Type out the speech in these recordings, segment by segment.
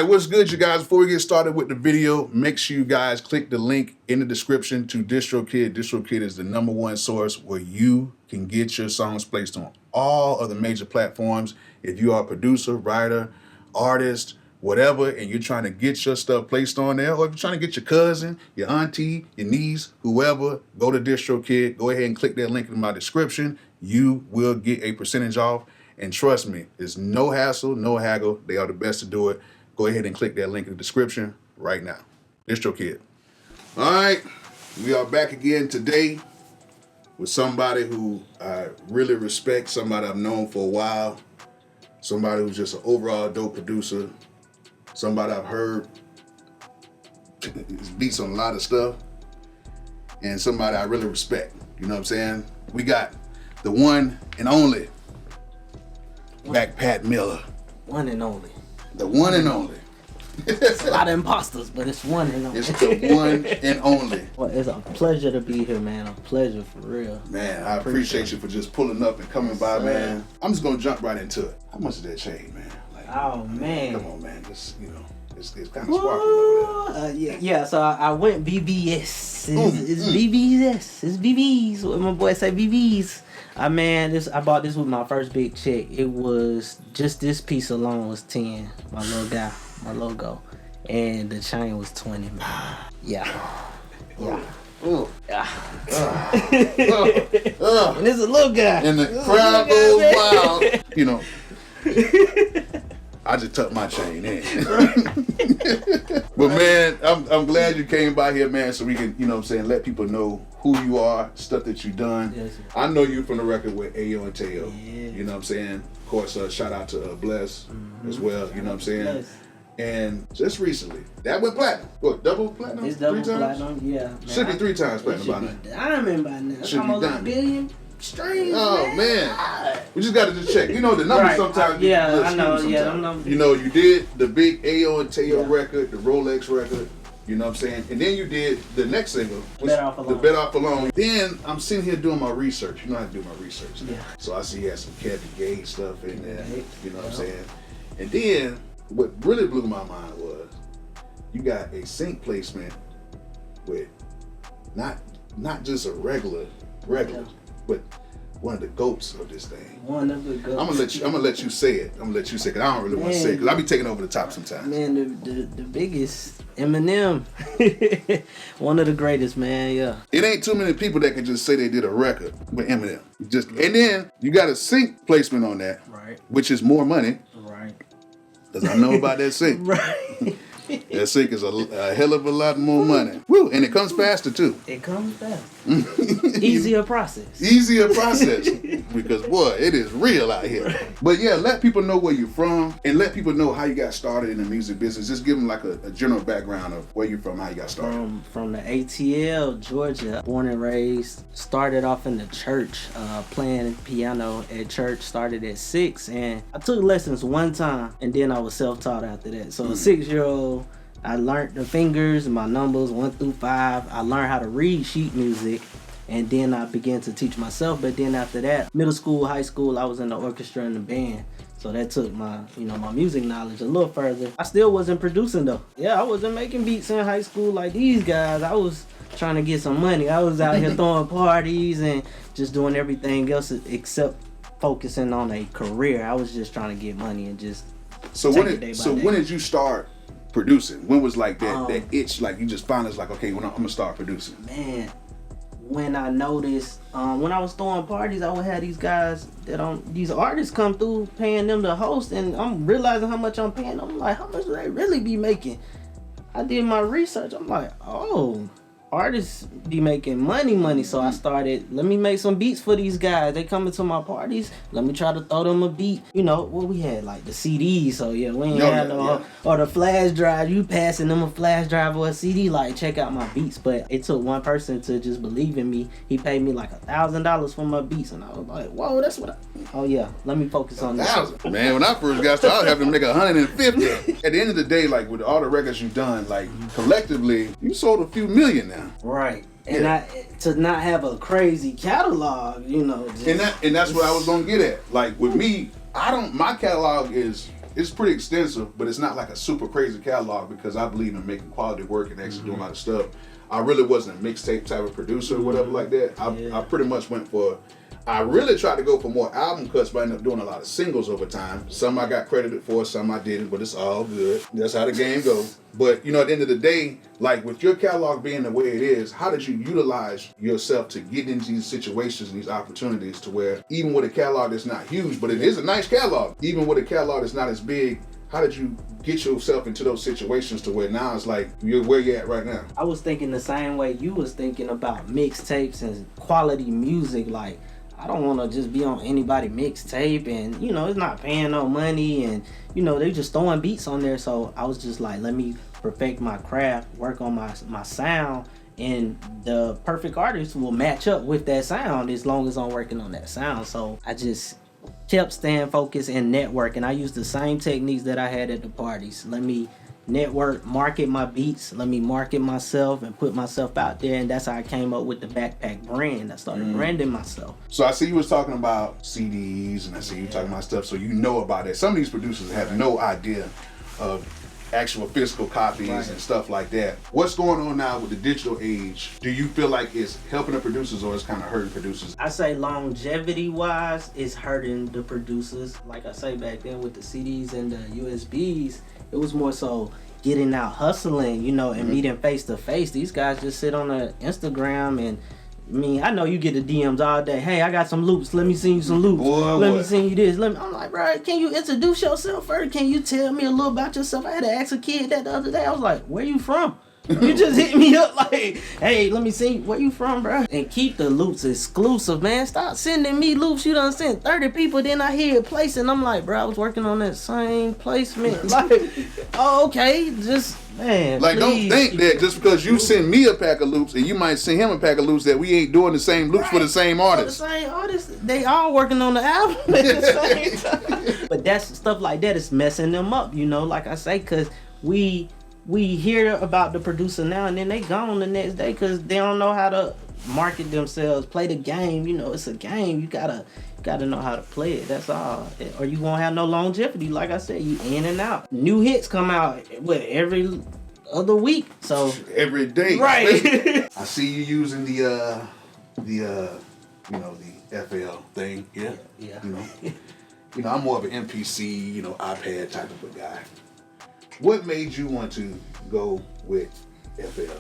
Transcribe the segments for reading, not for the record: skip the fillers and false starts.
right, what's good, you guys? Before we get started with the video, make sure you guys click the link in the description to DistroKid. DistroKid is the #1 source where you can get your songs placed on all of the major platforms. If you are a producer, writer, artist, whatever, and you're trying to get your stuff placed on there, or if you're trying to get your cousin, your auntie, your niece, whoever, go to DistroKid. Go ahead and click that link in my description. You will get a percentage off. And trust me, it's no hassle, no haggle. They are the best to do it. Go ahead and click that link in the description right now. DistroKid. All right, we are back again today with somebody who I really respect, somebody I've known for a while, somebody who's just an overall dope producer, somebody I've heard beats on a lot of stuff, and somebody I really respect. You know what I'm saying? We got the one and only BackPack Miller. One and only. The one and only. It's a lot of imposters, but it's one and only. It's the one and only. Well, it's a pleasure to be here, man. A pleasure for real. Man, I appreciate you for just pulling up and coming by, man. I'm just gonna jump right into it. How much is that chain, man? Like, oh, man. Come on, man. Just, you know, it's kind of sparkling over there. Yeah, so I went BBS. It's BBS. It's BBs. What my boy say, BBs. I bought this with my first big check. It was just this piece alone was 10. My little guy, my logo, and the chain was 20. Man. Yeah. Yeah. And it's a little guy. And the crowd goes wild. You know, I just tucked my chain in. But man, I'm glad you came by here, man, so we can, you know what I'm saying, let people know who you are, stuff that you've done. Yes, I know you from the record with Ayo Teo. Yeah. You know what I'm saying? Of course, shout out to Bless as well, you know what I'm saying? Bless. And just recently, that went platinum. What, double platinum? It's double 3 times? platinum, yeah. Man, Should be 3 times platinum by now. Should be diamond by now. Should be Almost diamond. a billion streams. Oh man, we just got to just check. You know the numbers Right. sometimes. Yeah, get I know. skewed Yeah, sometimes. them numbers. You know, you did the big Ayo and Teo Yeah. record, the Rolex record. You know what I'm saying? And then you did the next single, Better Off Alone. the Bet Off Alone. Then I'm sitting here doing my research. You know how to do my research. Yeah. So I see you had some Kevin Gates stuff in there. Gates, You know what I'm yeah. saying? And then what really blew my mind was you got a sync placement with not just a regular, Yeah. but one of the goats of this thing. One of the good. I'm gonna let you say it. I'm gonna let you say it, 'cause I don't really want to say it, because I be taking over the top sometimes. Man, the biggest Eminem, one of the greatest, man. Yeah. It ain't too many people that can just say they did a record with Eminem. And then you got a sync placement on that, Right. which is more money, Right. because I know about that sync. Right. That sync is a hell of a lot more money. Woo, and it comes faster too. It comes fast. Easier process. Easier process, because boy, it is real out here. But yeah, let people know where you're from, and let people know how you got started in the music business. Just give them like a general background of where you're from, how you got started. From the ATL, Georgia, born and raised. Started off in the church, playing piano at church. Started at 6, and I took lessons one time, and then I was self-taught after that. So a 6-year-old, I learned the fingers, my numbers 1 through 5. I learned how to read sheet music, and then I began to teach myself. But then after that, middle school, high school, I was in the orchestra and the band. So that took my music knowledge a little further. I still wasn't producing though. Yeah, I wasn't making beats in high school like these guys. I was trying to get some money. I was out here throwing parties and just doing everything else except focusing on a career. I was just trying to get money and just When did you start producing? When was like that itch, like you just found it's like, okay, I'm gonna start producing? Man, when I noticed, when I was throwing parties, I would have these guys these artists come through, paying them to host, and I'm realizing how much I'm paying them. I'm like, how much do they really be making? I did my research. I'm like, oh, artists be making money. So I started, let me make some beats for these guys. They coming to my parties. Let me try to throw them a beat. You know, what we had, like the CDs. So yeah, we ain't had or the flash drive. You passing them a flash drive or a CD, like, check out my beats. But it took one person to just believe in me. He paid me like $1,000 for my beats. And I was like, whoa, that's what oh yeah, let me focus on that. Man, when I first got started, I was having to make 150. At the end of the day, like with all the records you've done, like collectively, you sold a few million now. Right. And to not have a crazy catalog, you know. And that's what I was gonna get at. Like with me, my catalog is it's pretty extensive, but it's not like a super crazy catalog because I believe in making quality work and actually doing a lot of stuff. I really wasn't a mixtape type of producer or whatever like that. I pretty much went for, I really tried to go for more album cuts, but I ended up doing a lot of singles over time. Some I got credited for, some I didn't, but it's all good. That's how the game goes. But you know, at the end of the day, like with your catalog being the way it is, how did you utilize yourself to get into these situations and these opportunities to where even with a catalog that's not huge, but it is a nice catalog, even with a catalog that's not as big, how did you get yourself into those situations to where now it's like you're where you're at right now? I was thinking the same way you was thinking about mixtapes and quality music. Like, I don't want to just be on anybody mixtape, and you know, it's not paying no money, and you know, they just throwing beats on there. So I was just like, let me perfect my craft, work on my sound, and the perfect artist will match up with that sound as long as I'm working on that sound. So I just kept staying focused and networking. I used the same techniques that I had at the parties. Let me network, market my beats, let me market myself and put myself out there, and that's how I came up with the BackPack brand. I started branding myself. So I see you was talking about CDs, and I see you talking about stuff, so you know about it. Some of these producers have no idea of actual physical copies and stuff like that. What's going on now with the digital age? Do you feel like it's helping the producers or it's kind of hurting producers? I say longevity wise, it's hurting the producers. Like I say, back then with the CDs and the USBs, it was more so getting out hustling, you know, and meeting face to face. These guys just sit on the Instagram, and I mean, I know you get the DMs all day. Hey, I got some loops. Let me send you some loops. Let me send you this. I'm like, bro, can you introduce yourself first? Can you tell me a little about yourself? I had to ask a kid that the other day. I was like, where you from? You just hit me up like, hey, let me see where you from, bro. And keep the loops exclusive, man. Stop sending me loops. You done sent 30 people, then I hear it placing. I'm like, bro, I was working on that same placement. Like, oh, okay, just, man, like, please. don't think that just because you send me a pack of loops and you might send him a pack of loops that we ain't doing the same loops for the same artist. For the same artist, they all working on the album at the same time. But that's stuff like that is messing them up, you know, like I say, because we hear about the producer now and then they gone the next day because they don't know how to market themselves, play the game. You know, it's a game. You gotta know how to play it. That's all. Or you won't have no longevity. Like I said, you in and out. New hits come out every other week. So every day. Right. I see you using the FL thing. Yeah. You know, I'm more of an MPC, you know, iPad type of a guy. What made you want to go with FL?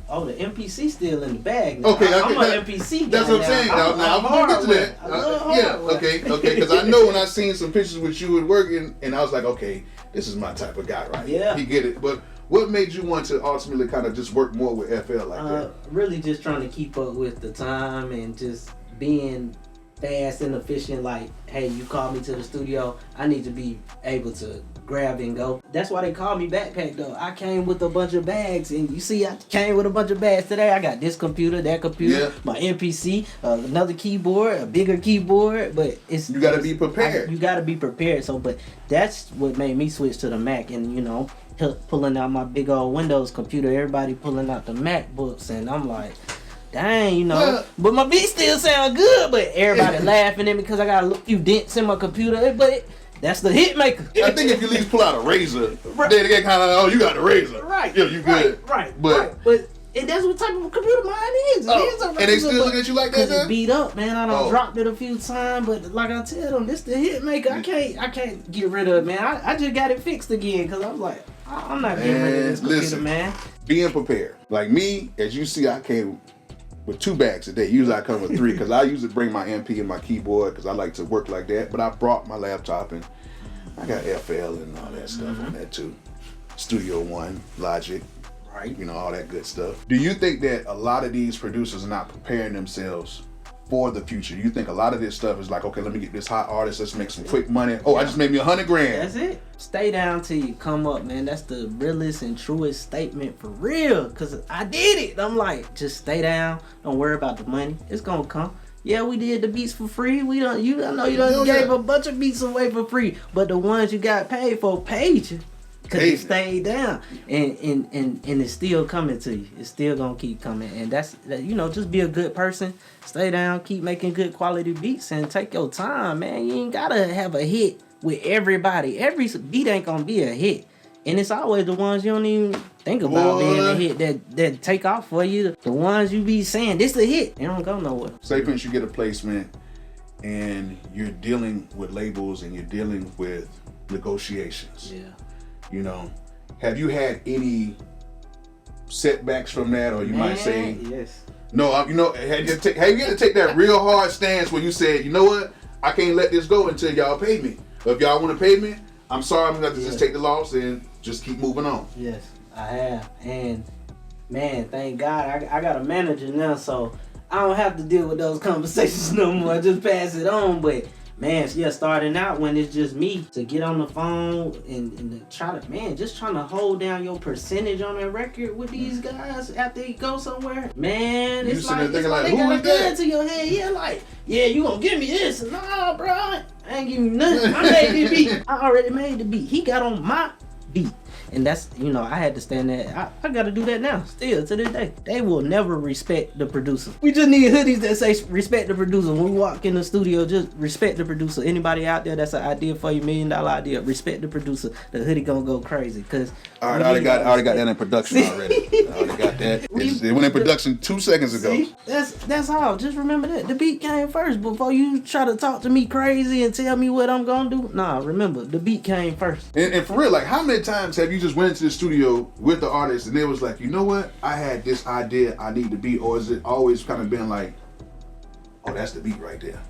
Oh, the MPC still in the bag now. Okay, I'm an MPC guy. That's what I'm saying. Now I'm gonna get to that. Okay. Because I know when I seen some pictures with you at work, and I was like, okay, this is my type of guy, right? Yeah. He get it. But what made you want to ultimately kind of just work more with FL like that? Really just trying to keep up with the time and just being fast and efficient. Like, hey, you called me to the studio, I need to be able to grab and go. That's why they call me BackPack though. I came with a bunch of bags, and you see I came with a bunch of bags today. I got this computer, that computer, my MPC, another keyboard, a bigger keyboard, but you gotta be prepared. You gotta be prepared. So, but that's what made me switch to the Mac, and you know, pulling out my big old Windows computer, everybody pulling out the MacBooks, and I'm like, dang, you know, but my beats still sound good, but everybody laughing at me because I got a few dents in my computer, but that's the hit maker. I think if you at least pull out a razor, they get kind of, oh, you got a razor. Right. Yeah, you good. Right. But and that's what type of computer mine is. It is a razor, and they still look at you like that, because it's beat up, man. I done dropped it a few times, but like I tell them, this the hit maker. I can't get rid of it, man. I just got it fixed again because I was like, I'm not getting rid of this computer, man. Being prepared. Like me, as you see, I came with 2 bags a day. Usually I come with 3 because I usually bring my MP and my keyboard because I like to work like that. But I brought my laptop and I got FL and all that stuff on that too. Studio One, Logic, right? You know, all that good stuff. Do you think that a lot of these producers are not preparing themselves for the future? You think a lot of this stuff is like, okay, let me get this hot artist, let's make some quick money. Oh, I just made me $100 grand. That's it. Stay down till you come up, man. That's the realest and truest statement for real. Cause I did it. I'm like, just stay down. Don't worry about the money. It's gonna come. Yeah, we did the beats for free. I know you done gave a bunch of beats away for free, but the ones you got paid for paid you. Cause you stayed down, and it's still coming to you. It's still gonna keep coming, and that's, you know, just be a good person, stay down, keep making good quality beats, and take your time, man. You ain't gotta have a hit with everybody. Every beat ain't gonna be a hit. And it's always the ones you don't even think about being a hit that take off for you. The ones you be saying, this a hit. They don't go nowhere. Say for instance, you get a placement and you're dealing with labels and you're dealing with negotiations. Yeah. You know, have you had any setbacks from that, or you might say, yes. no, you know, have you had to take that real hard stance where you said, you know what, I can't let this go until y'all pay me. But if y'all want to pay me, I'm sorry, I'm gonna have to just take the loss and just keep moving on. Yes, I have. And man, thank God I got a manager now, so I don't have to deal with those conversations no more. I just pass it on. But man, yeah, starting out when it's just me, to get on the phone and try to hold down your percentage on that record with these guys after you go somewhere. Man, You it's sitting like, there thinking they who got is a gun that? to your head. Yeah, like, yeah, you gonna give me this? Nah, bro, I ain't giving you nothing. I made the beat. I already made the beat. He got on my beat. And that's, you know, I had to stand there. I got to do that now, still, to this day. They will never respect the producer. We just need hoodies that say respect the producer. When we walk in the studio, just respect the producer. Anybody out there that's an idea for you, $1 million idea, respect the producer. The hoodie gonna go crazy. Cause all right, I already got that in production already. I already got that. It went in production 2 seconds ago. See? That's all. Just remember that. The beat came first before you try to talk to me crazy and tell me what I'm gonna do. Nah, remember, the beat came first. And for real, like, how many times have you just went into the studio with the artist and they was like, you know what, I had this idea I need to beat, or is it always kind of been like, oh, that's the beat right there?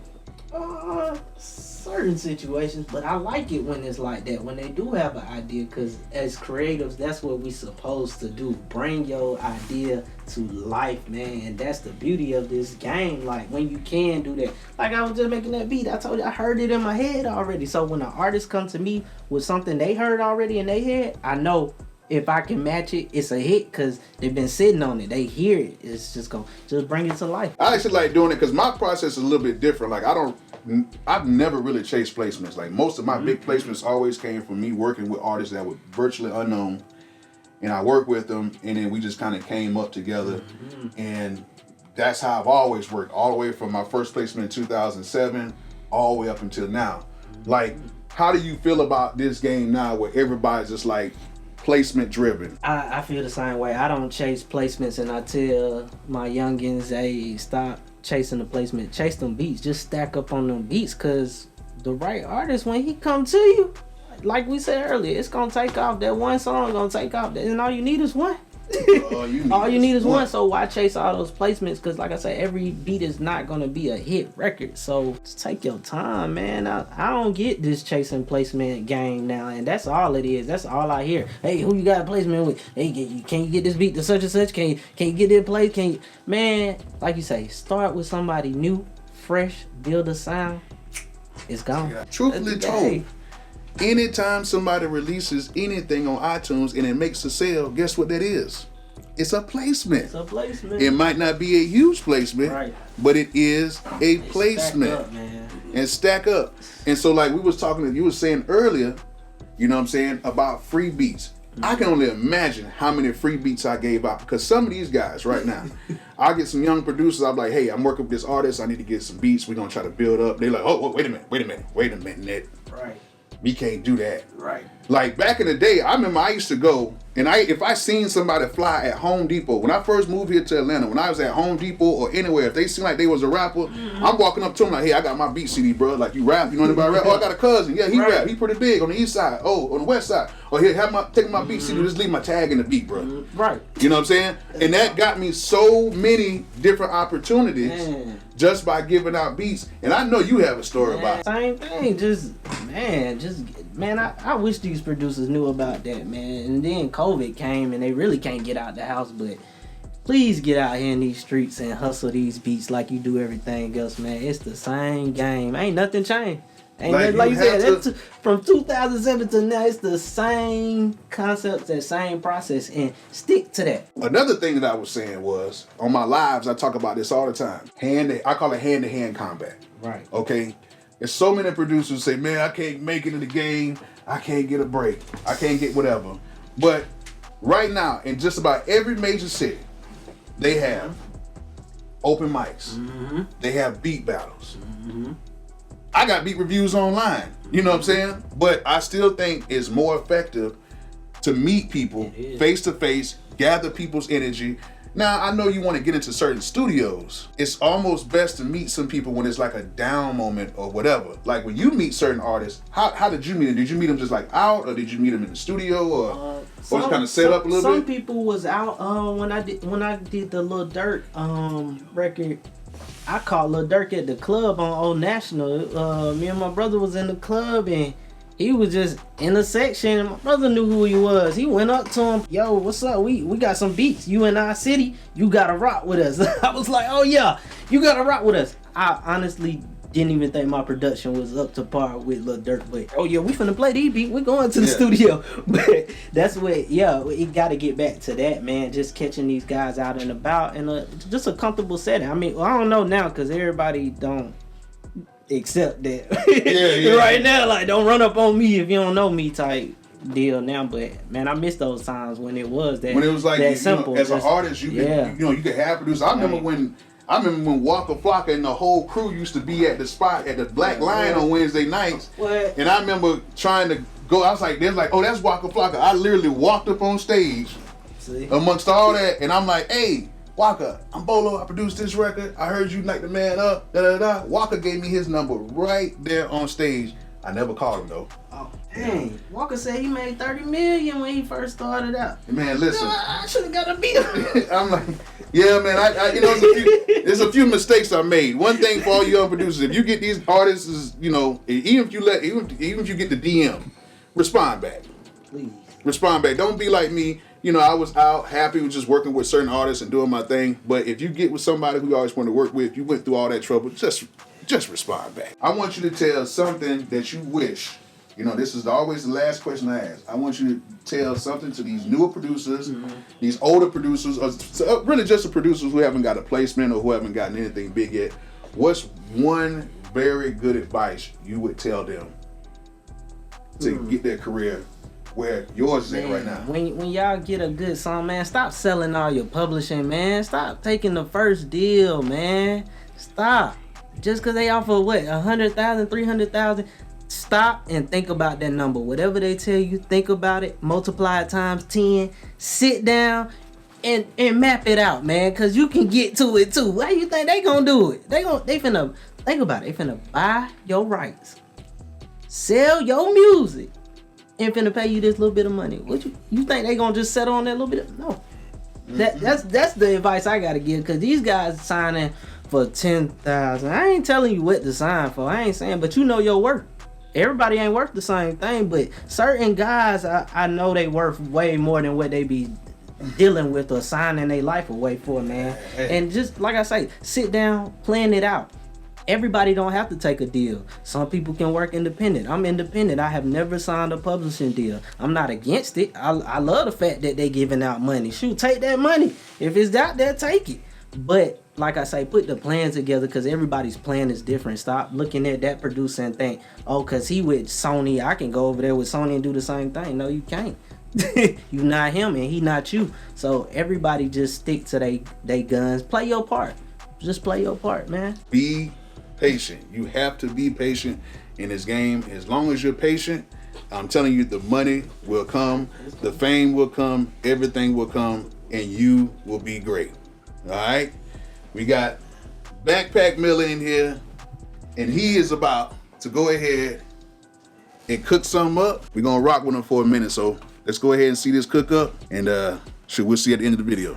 Certain situations, but I like it when it's like that, when they do have an idea, because as creatives, that's what we supposed to do. Bring your idea to life, man. And that's the beauty of this game. Like, when you can do that. Like, I was just making that beat. I told you, I heard it in my head already. So when an artist comes to me with something they heard already in their head, I know if I can match it, it's a hit, because they've been sitting on it. They hear it. It's just going to just bring it to life. I actually like doing it because my process is a little bit different. Like, I've never really chased placements. Like, most of my big placements always came from me working with artists that were virtually unknown, and I worked with them, and then we just kind of came up together, and that's how I've always worked, all the way from my first placement in 2007 all the way up until now. Like, how do you feel about this game now where everybody's just like placement driven? I feel the same way. I don't chase placements, and I tell my youngins, hey, stop chasing the placement. Chase them beats. Just stack up on them beats, because the right artist, when he come to you, like we said earlier, it's gonna take off. That one song gonna take off, and all you need is one. All you need is one. So why chase all those placements? Because like I said, every beat is not gonna be a hit record. So just take your time, man. I don't get this chasing placement game now, and that's all it is. That's all I hear. Hey, who you got a placement with? Hey, can you get this beat to such and such? Can you get it played? Can you, man? Like you say, start with somebody new, fresh, build a sound. It's gone. Truthfully told, anytime somebody releases anything on iTunes and it makes a sale, guess what that is? It's a placement. It's a placement. It might not be a huge placement, right, but it is a placement. Stack up, man. And stack up. And so, like we was talking, you was saying earlier, you know what I'm saying, about free beats. I can only imagine how many free beats I gave out, because some of these guys right now, I get some young producers, I'm like, hey, I'm working with this artist, I need to get some beats, we're gonna try to build up. They're like, oh, wait a minute. Right. We can't do that. Right. Like, back in the day, I remember I used to go, and if I seen somebody fly at Home Depot, when I first moved here to Atlanta, when I was at Home Depot or anywhere, if they seemed like they was a rapper, I'm walking up to them like, hey, I got my beat CD, bro. Like, you rap? You know anybody rap? Oh, I got a cousin. Yeah, he rap. He pretty big on the east side. Oh, on the west side. Oh, here, take my beat CD. Just leave my tag in the beat, bro. Right. You know what I'm saying? And that got me so many different opportunities just by giving out beats. And I know you have a story about it. Same thing. Man, I wish these producers knew about that, man. And then COVID came and they really can't get out the house, but please get out here in these streets and hustle these beats like you do everything else, man. It's the same game. Ain't nothing changed. Like you said, from 2007 to now, it's the same concepts, that same process, and stick to that. Another thing that I was saying was, on my lives, I talk about this all the time. I call it hand-to-hand combat. Right. Okay? There's so many producers say, man, I can't make it in the game. I can't get a break. I can't get whatever. But right now, in just about every major city, they have open mics. They have beat battles. I got beat reviews online. You know what I'm saying? But I still think it's more effective to meet people face to face, gather people's energy. Now, I know you want to get into certain studios. It's almost best to meet some people when it's like a down moment or whatever. Like when you meet certain artists, how did you meet them? Did you meet them just like out, or did you meet them in the studio, or just kind of set up a little some bit? Some people was out when I did the Lil Durk record. I caught Lil Durk at the club on Old National. Me and my brother was in the club, and he was just in a section, and my brother knew who he was. He went up to him, yo, what's up? We got some beats. You in our city, you gotta rock with us. I was like, oh yeah, you gotta rock with us. I honestly didn't even think my production was up to par with Lil Durk, but oh yeah, we finna play these beats. We going to the studio. But that's what, we gotta get back to that, man. Just catching these guys out and about, and just a comfortable setting. I mean, I don't know now, because everybody don't accept that right now, like don't run up on me if you don't know me type deal now. But man, I miss those times when it was that, when it was like that simple. As an artist, you could you could have producers. I remember when Waka Flocka and the whole crew used to be at the spot at the Black Lion on Wednesday nights. And I remember trying to go. I was like, they're like, oh, that's Waka Flocka. I literally walked up on stage amongst all that, and I'm like, hey, Waka, I'm Bolo. I produced this record. I heard you like the man up. Da da da. Waka gave me his number right there on stage. I never called him though. Oh dang! Waka said he made $30 million when he first started out. Man, listen. I should have got a beat. I'm like, yeah, man. I there's a few mistakes I made. One thing for all you young producers, if you get these artists, is even if you get the DM, respond back. Please. Respond back. Don't be like me. I was out happy with just working with certain artists and doing my thing. But if you get with somebody who you always want to work with, you went through all that trouble, just respond back. I want you to tell something that you wish. This is always the last question I ask. I want you to tell something to these newer producers, these older producers, or really just the producers who haven't got a placement or who haven't gotten anything big yet. What's one very good advice you would tell them to get their career where yours is at right now? When y'all get a good song, man, stop selling all your publishing, man. Stop taking the first deal, man. Stop. Just because they offer what, 100,000, 300,000, stop and think about that number. Whatever they tell you, think about it, multiply it times 10, sit down and map it out, man, because you can get to it too. Why you think they gonna do it? They finna, think about it, they finna buy your rights, sell your music, and finna pay you this little bit of money. What you think they gonna just settle on that little bit? No. That's the advice I gotta give, because these guys signing for 10,000. I ain't telling you what to sign for. I ain't saying, but you know your worth. Everybody ain't worth the same thing, but certain guys, I know they worth way more than what they be dealing with or signing their life away for, man. And just like I say, sit down, plan it out. Everybody don't have to take a deal. Some people can work independent. I'm independent. I have never signed a publishing deal. I'm not against it. I love the fact that they giving out money. Shoot, take that money. If it's out there, take it. But like I say, put the plan together, because everybody's plan is different. Stop looking at that producer and think, oh, because he with Sony, I can go over there with Sony and do the same thing. No, you can't. You not him and he not you. So everybody just stick to they guns. Play your part. Just play your part, man. Be patient. You have to be patient in this game. As long as you're patient, I'm telling you, the money will come, the fame will come, everything will come, and you will be great. All right? We got BackPack Miller in here, and he is about to go ahead and cook something up. We're going to rock with him for a minute, so let's go ahead and see this cook up, and we'll see you at the end of the video.